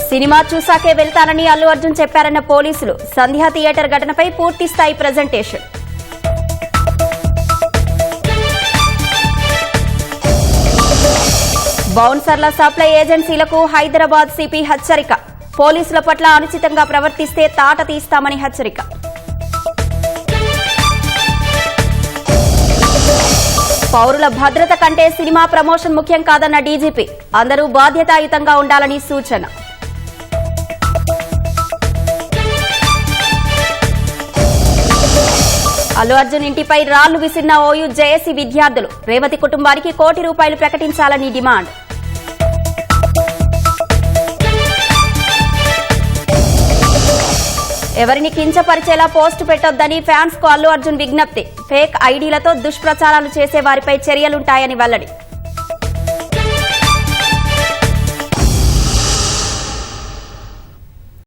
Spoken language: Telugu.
సినిమా చూసాకే వెళ్తానని అల్లు అర్జున్ చెప్పారన్న పోలీసులు. సంధ్యా థియేటర్ ఘటనపై పూర్తి స్థాయి ప్రెజెంటేషన్. బౌన్సర్ల సప్లై ఏజెన్సీలకు హైదరాబాద్ సిపి హెచ్చరిక. పోలీసుల పట్ల అనుచితంగా ప్రవర్తిస్తే తాట తీస్తామని హెచ్చరిక. పౌరుల భద్రత కంటే సినిమా ప్రమోషన్ ముఖ్యం కాదన్న డీజీపీ. అందరూ బాధ్యతాయుతంగా ఉండాలని సూచన. అల్లు అర్జున్ ఇంటిపై రాళ్లు విసిరిన ఓయూ జేఏసీ విద్యార్థులు. రేవతి కుటుంబానికి ₹1 కోటి ప్రకటించాలని డిమాండ్. ఎవరిని కించపరిచేలా పోస్టు పెట్టొద్దని ఫ్యాన్స్ కు అల్లు అర్జున్ విజ్ఞప్తి. ఫేక్ ఐడీలతో దుష్ప్రచారాలు చేసే వారిపై చర్యలుంటాయని వెల్లడి.